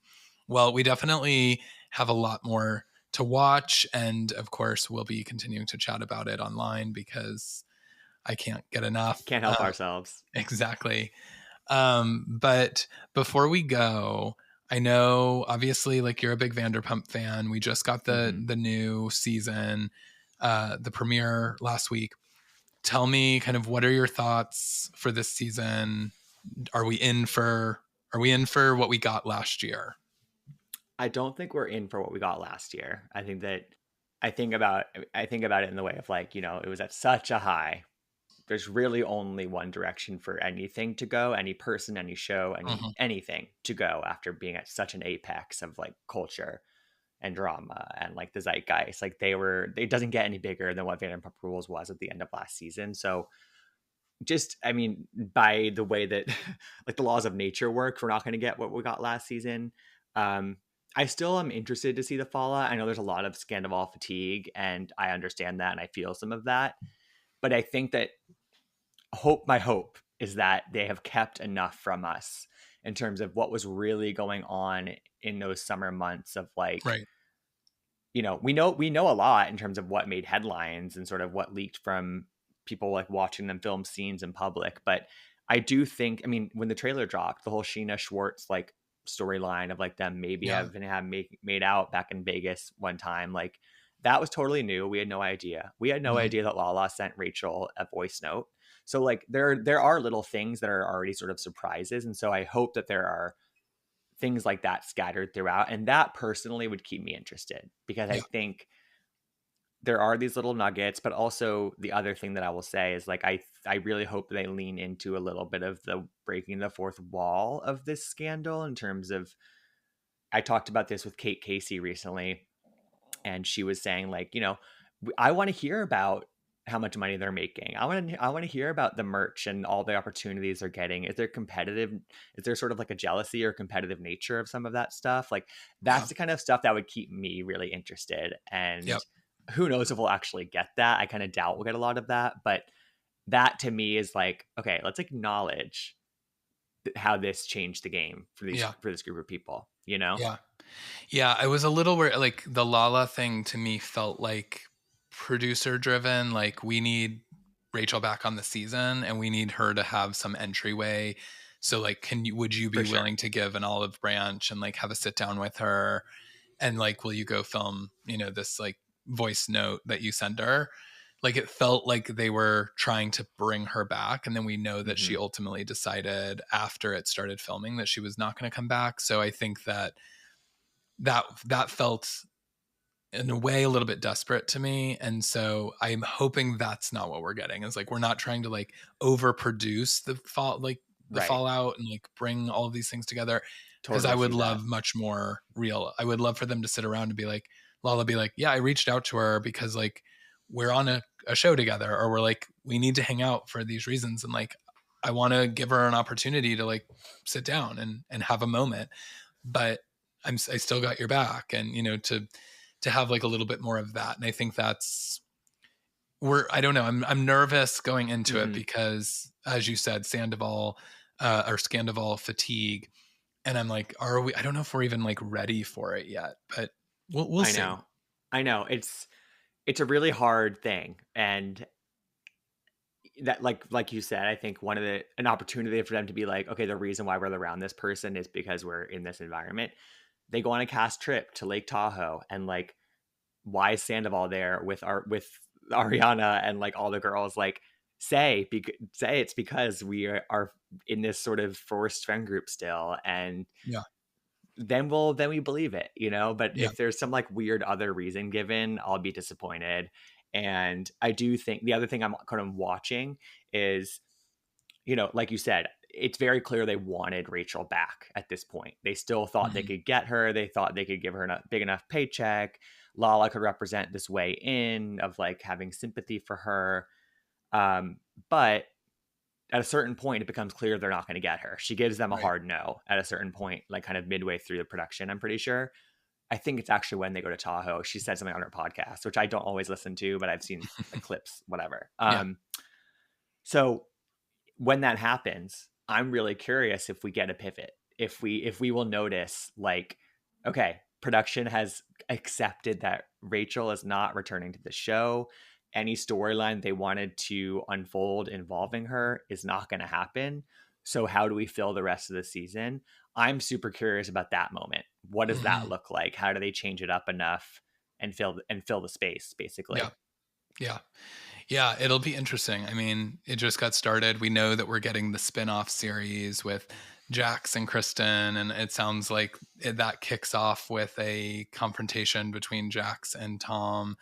Well, we definitely have a lot more to watch. And of course, we'll be continuing to chat about it online because I can't get enough. Can't help ourselves. Exactly. But before we go, I know obviously like you're a big Vanderpump fan. We just got the Hmm. the new season, the premiere last week. Tell me kind of what are your thoughts for this season? Are we in for what we got last year? I don't think we're in for what we got last year. I think that I think about it in the way of like, it was at such a high. There's really only one direction for anything to go, any person, any show, Mhm. anything to go after being at such an apex of like culture and drama and like the zeitgeist. Like it doesn't get any bigger than what Vanderpump Rules was at the end of last season. So just, I mean, by the way that like the laws of nature work, we're not going to get what we got last season. Um, I still am interested to see the fallout. I know there's a lot of scandal fatigue, and I understand that, and I feel some of that. But I think that my hope is that they have kept enough from us in terms of what was really going on in those summer months of like, Right. we know a lot in terms of what made headlines and sort of what leaked from people like watching them film scenes in public. But I do think, I mean, when the trailer dropped, the whole Sheena Schwartz like storyline of like them maybe Yeah. having have made out back in Vegas one time, like that was totally new. We had no idea. We had no Mhm. idea that Lala sent Rachel a voice note. So like there are little things that are already sort of surprises, and so I hope that there are things like that scattered throughout. And that personally would keep me interested because I Yeah. think there are these little nuggets, but also the other thing that I will say is like I really hope they lean into a little bit of the breaking the fourth wall of this scandal in terms of I talked about this with Kate Casey recently, and she was saying like, I want to hear about how much money they're making. I want to hear about the merch and all the opportunities they're getting. Is there competitive? Is there sort of like a jealousy or competitive nature of some of that stuff? Like Yeah. that's the kind of stuff that would keep me really interested. Yep. And who knows if we'll actually get that? I kind of doubt we'll get a lot of that, but that to me is like, okay, let's acknowledge how this changed the game Yeah. for this group of people. You know? Yeah. Yeah, I was a little worried. Like the Lala thing to me felt like producer driven. Like we need Rachel back on the season, and we need her to have some entryway. So, like, would you be For sure. willing to give an olive branch and like have a sit down with her, and like, will you go film, this like voice note that you send her? Like it felt like they were trying to bring her back, and then we know that she Hmm. ultimately decided after it started filming that she was not going to come back. So I think that felt in a way a little bit desperate to me, and so I'm hoping that's not what we're getting. Is like we're not trying to like overproduce the Right. fallout and like bring all of these things together, because I Totally would see that. love much more real. I would love for them to sit around and be like, Lala be like, yeah, I reached out to her because like we're on a show together, or we're like we need to hang out for these reasons, and like I want to give her an opportunity to like sit down and have a moment, but I still got your back, and to have like a little bit more of that. And I think that's I don't know, I'm nervous going into it Hmm. because, as you said, Sandoval or Scandival fatigue, and I'm like, are we? I don't know if we're even like ready for it yet, but we'll I see. know. I know. It's a really hard thing. And that like you said, I think one of the an opportunity for them to be like, okay, the reason why we're around this person is because we're in this environment. They go on a cast trip to Lake Tahoe and like why is Sandoval there with Ariana and like all the girls like say it's because are in this sort of forced friend group still and Yeah, then we believe it, but yeah, if there's some like weird other reason given, I'll be disappointed. And I do think the other thing I'm kind of watching is, like you said, it's very clear they wanted Rachel back at this point. They still thought they mhm, could get her. They thought they could give her a big enough paycheck. Lala could represent this way in of like having sympathy for her. But at a certain point, it becomes clear they're not going to get her. She gives them a right. hard no at a certain point, like kind of midway through the production, I'm pretty sure. I think it's actually when they go to Tahoe. She said something on her podcast, which I don't always listen to, but I've seen like clips, whatever. Yeah, So when that happens, I'm really curious if we get a pivot, if we will notice like, okay, production has accepted that Rachel is not returning to the show. Any storyline they wanted to unfold involving her is not going to happen. So how do we fill the rest of the season? I'm super curious about that moment. What does that mhm, look like? How do they change it up enough and fill the space yeah, basically? yeah. Yeah, it'll be interesting. I mean, it just got started. We know that we're getting the spin-off series with Jax and Kristen, and it sounds like that kicks off with a confrontation between Jax and Tom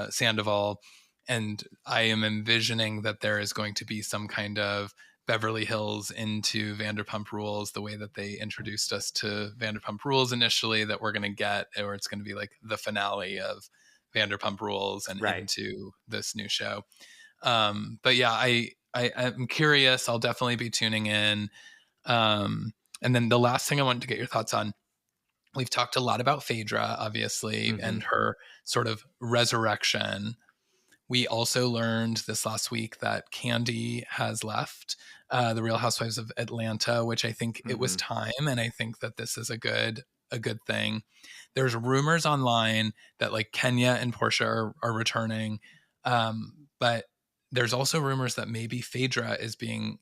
Sandoval. And I am envisioning that there is going to be some kind of Beverly Hills into Vanderpump Rules, the way that they introduced us to Vanderpump Rules initially, that we're going to get, or it's going to be like the finale of Vanderpump Rules and Right. into this new show. But yeah, I'm curious. I'll definitely be tuning in. And then the last thing I wanted to get your thoughts on. We've talked a lot about Phaedra, obviously, Hmm. and her sort of resurrection. We also learned this last week that Kandi has left the Real Housewives of Atlanta, which I think it was Hmm. time, and I think that this is a good thing. There's rumors online that like Kenya and Portia are returning, but there's also rumors that maybe Phaedra is being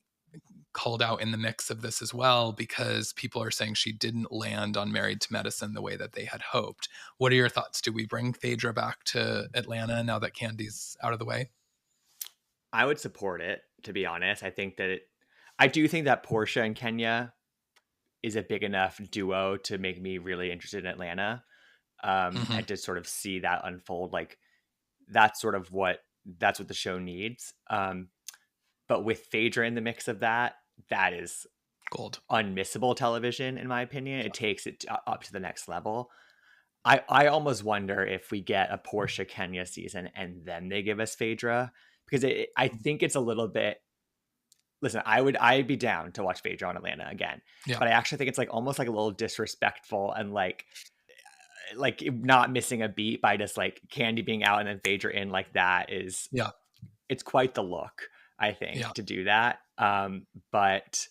called out in the mix of this as well, because people are saying she didn't land on Married to Medicine the way that they had hoped. What are your thoughts? Do we bring Phaedra back to Atlanta now that Candy's out of the way? I would support it, to be honest. I do think that Portia and Kenya is a big enough duo to make me really interested in Atlanta. Hmm. And to sort of see that unfold, like that's sort of that's what the show needs. But with Phaedra in the mix of that, that is Gold. unmissable television, in my opinion. It takes it up to the next level. I almost wonder if we get a Portia Kenya season and then they give us Phaedra, because I think it's a little bit. Listen, I'd be down to watch Phaedra on Atlanta again, Yeah. but I actually think it's like almost like a little disrespectful and like not missing a beat by just like Kandi being out and then Phaedra in, like that is, Yeah. it's quite the look, I think, Yeah. to do that. But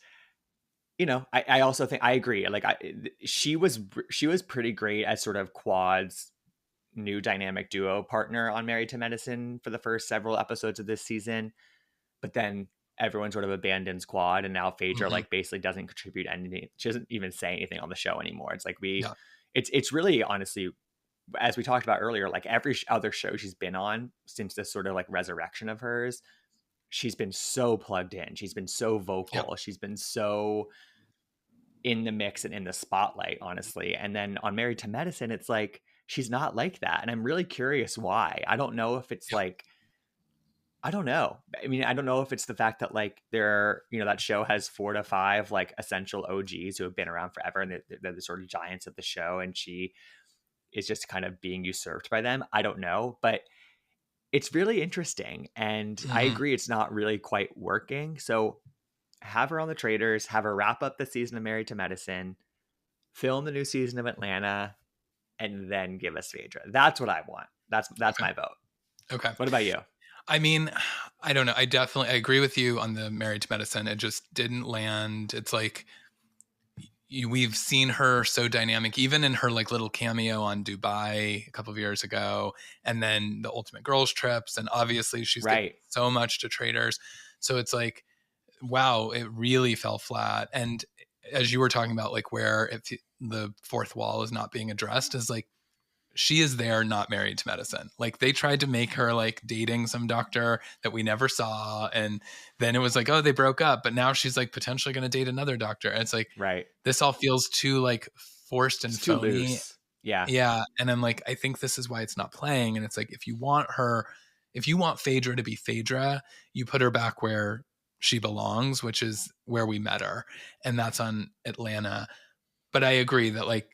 I also think I agree. Like she was pretty great as sort of Quad's new dynamic duo partner on Married to Medicine for the first several episodes of this season. But then everyone sort of abandons Quad, and now Phaedra Hmm. like basically doesn't contribute anything. She doesn't even say anything on the show anymore. It's like Yeah. it's really, honestly, as we talked about earlier, like every other show she's been on since this sort of like resurrection of hers, she's been so plugged in. She's been so Yeah. vocal. She's been so in the mix and in the spotlight, honestly. And then on Married to Medicine, it's like she's not like that. And I'm really curious why. I don't know if it's Yeah. like, I don't know. I mean, I don't know if it's the fact that like that show has 4 to 5 like essential OGs who have been around forever, and they're the sort of giants of the show, and she is just kind of being usurped by them. I don't know, but it's really interesting. And I Hmm. agree, it's not really quite working. So have her on the Traitors, have her wrap up the season of Married to Medicine, film the new season of Atlanta, and then give us Phaedra. That's what I want. That's Okay. my vote. Okay. What about you? I mean, I don't know. I agree with you on the Married to Medicine. It just didn't land. It's like we've seen her so dynamic, even in her like little cameo on Dubai a couple of years ago, and then the Ultimate Girls trips, and obviously she's given Right. so much to Traitors. So it's like, wow, it really fell flat. And as you were talking about, like where if the fourth wall is not being addressed, is like she is there not Married to Medicine. Like they tried to make her like dating some doctor that we never saw, and then it was like, oh, they broke up, but now she's like potentially going to date another doctor, and it's like Right. this all feels too like forced and It's too phony. loose. Yeah. Yeah, and I'm like, I think this is why it's not playing. And it's like, if you want Phaedra to be Phaedra, you put her back where she belongs, which is where we met her, and that's on Atlanta. But I agree that like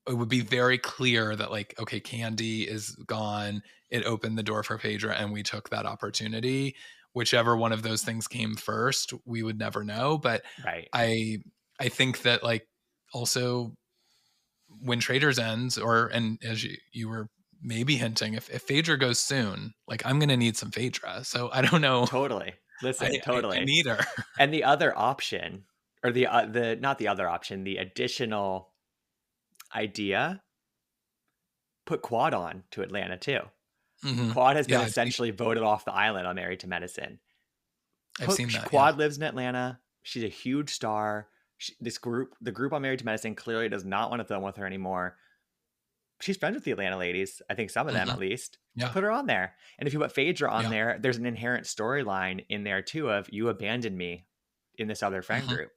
it would be very clear that like, okay, Kandi is gone. It opened the door for Phaedra, and we took that opportunity. Whichever one of those things came first, we would never know. But Right. I I think that like also when Traitors ends, and as you were maybe hinting, if Phaedra goes soon, like I'm gonna need some Phaedra. So I don't know. Totally. Listen, I totally. need her. And the other option, or the not the other option, the additional idea, put Quad on to Atlanta too. Hmm. Quad has been Yeah, essentially voted off the island on Married to Medicine. I've seen that. Yeah. Quad lives in Atlanta. She's a huge star. The group on Married to Medicine clearly does not want to film with her anymore. She's friends with the Atlanta ladies. I think some of them Hmm. at least. Yeah. Put her on there. And if you put Phaedra on Yeah. there, there's an inherent storyline in there too of you abandoned me in this other friend Hmm. group.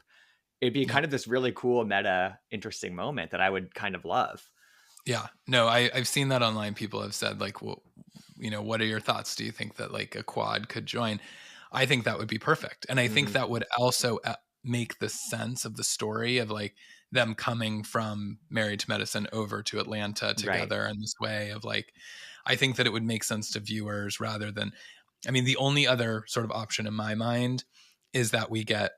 It'd be Yeah. kind of this really cool meta interesting moment that I would kind of love. Yeah. No, I've seen that online. People have said like, well, what are your thoughts? Do you think that like a Quad could join? I think that would be perfect. And I think Hmm. that would also make the sense of the story of like them coming from Married to Medicine over to Atlanta Right. together in this way of like, I think that it would make sense to viewers rather than, I mean, the only other sort of option in my mind is that we get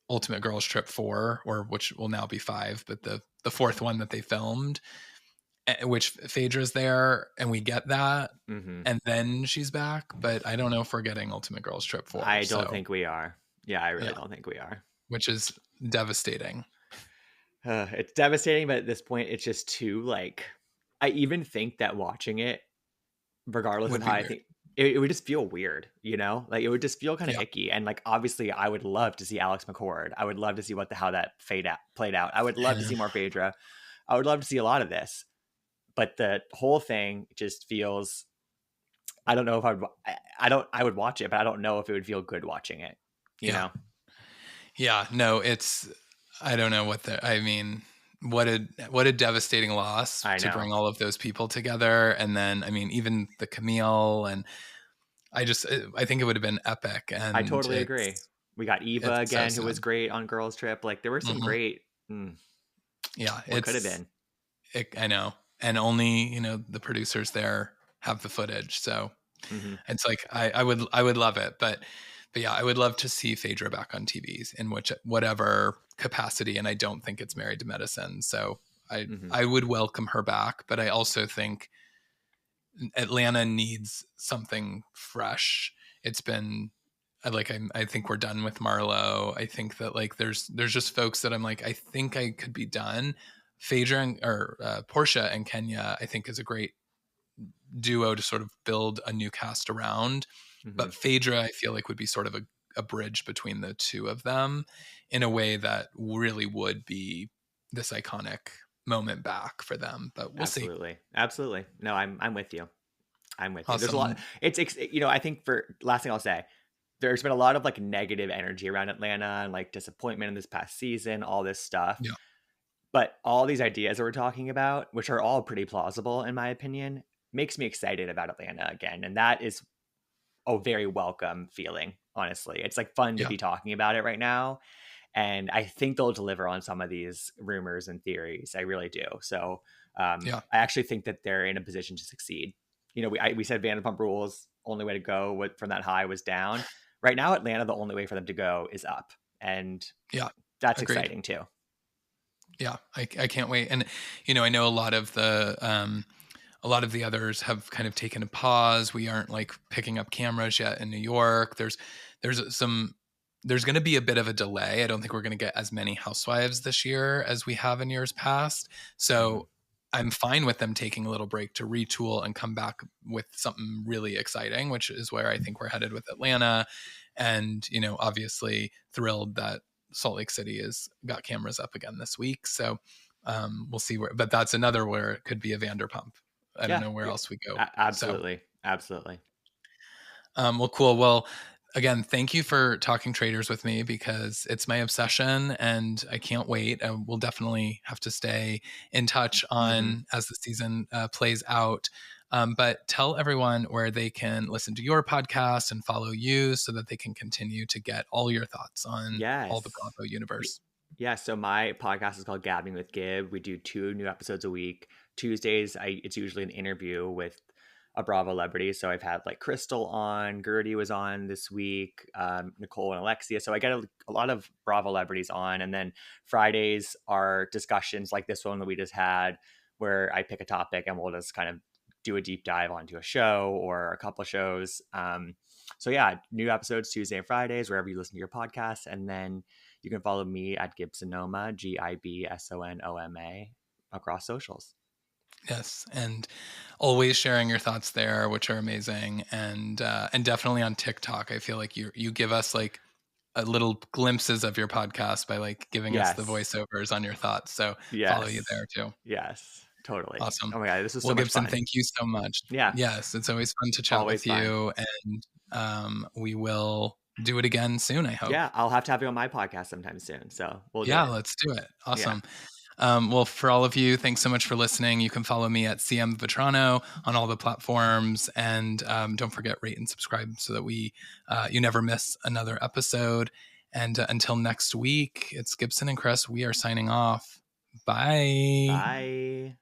Ultimate Girls Trip 4, or which will now be 5, but the fourth one that they filmed, which Phaedra's there, and we get that, Hmm. and then she's back. But I don't know if we're getting Ultimate Girls Trip 4. I don't So think we are. Yeah, I really yeah, don't think we are. which is devastating. It's devastating, but at this point, it's just too like. I even think that watching it, regardless of Would how be I weird. think, it would just feel weird, like it would just feel kind of Yeah. icky. And like obviously, I would love to see Alex McCord. I would love to see how that played out. I would love to Yeah. see more Phaedra. I would love to see a lot of this, but the whole thing just feels. I don't know if I would watch it, but I don't know if it would feel good watching it. You Yeah. know. Yeah. No, it's I don't know I mean, what a devastating loss I to know. bring all of those people together. And then, I mean, even the Camille, and I think it would have been epic. I And totally agree. We got Eva it's so again, who sad. was great on Girls Trip. Like there were some Hmm. great Yeah, what could have been. I know. And only, the producers there have the footage. So Hmm. it's like, I would love it. But yeah, I would love to see Phaedra back on TVs in whatever capacity. And I don't think it's Married to Medicine. So I, Hmm. I would welcome her back. But I also think Atlanta needs something fresh. It's been I think we're done with Marlo. I think that like there's just folks that I'm like, I think I could be done. Phaedra or Portia and Kenya, I think is a great duo to sort of build a new cast around. Hmm. But Phaedra, I feel like would be sort of a bridge between the two of them in a way that really would be this iconic moment back for them. But we'll see. Absolutely. Absolutely. No, I'm with you. I'm with you. There's a lot. Awesome. I think for last thing I'll say, there's been a lot of like negative energy around Atlanta and like disappointment in this past season, all this stuff. Yeah. But all these ideas that we're talking about, which are all pretty plausible in my opinion, makes me excited about Atlanta again. And that is a very welcome feeling, honestly. It's like fun to Yeah. be talking about it right now. And I think they'll deliver on some of these rumors and theories. I really do. So Yeah. I actually think that they're in a position to succeed. We said Vanderpump Rules, only way to go from that high was down. Right now, Atlanta, the only way for them to go is up. And Yeah. that's Agreed. exciting too. Yeah, I can't wait. And I know a lot of the others have kind of taken a pause. We aren't like picking up cameras yet in New York. There's some there's going to be a bit of a delay. I don't think we're going to get as many housewives this year as we have in years past. Hmm. So I'm fine with them taking a little break to retool and come back with something really exciting, which is where I think we're headed with Atlanta. And, obviously thrilled that Salt Lake City has got cameras up again this week. So we'll see but that's another where it could be a Vanderpump. I don't Yeah, know where yeah, else we go. So, absolutely, absolutely. well, cool. Well, again, thank you for talking Traitors with me because it's my obsession and I can't wait. We'll definitely have to stay in touch Hmm. on as the season plays out. But tell everyone where they can listen to your podcast and follow you so that they can continue to get all your thoughts on all the Yes. Bravo universe. Yeah, so my podcast is called Gabbing with Gib. We do 2 new episodes a week. Tuesdays, it's usually an interview with a Bravo celebrity. So I've had like Crystal on, Gertie was on this week, Nicole and Alexia. So I get a lot of Bravo celebrities on. And then Fridays are discussions like this one that we just had, where I pick a topic and we'll just kind of do a deep dive onto a show or a couple of shows. So yeah, new episodes Tuesday and Fridays, wherever you listen to your podcast. And then you can follow me at Gibsonoma, Gibsonoma, across socials. Yes, and always sharing your thoughts there, which are amazing, and definitely on TikTok. I feel like you give us like a little glimpses of your podcast by like giving us the Yes. voiceovers on your thoughts. So follow you Yes. there too. Yes. Totally. Awesome. Oh my God, this is Well, so much Gibson, fun. thank you so much. Yeah. Yes, it's always fun to chat Always with fun. you, and we will do it again soon. I hope. Yeah. I'll have to have you on my podcast sometime soon. So we'll do Yeah, it. let's do it. Yeah. Awesome. Well, for all of you, thanks so much for listening. You can follow me at CM Vetrano on all the platforms, and don't forget rate and subscribe so that you never miss another episode. And until next week, it's Gibson and Chris. We are signing off. Bye. Bye.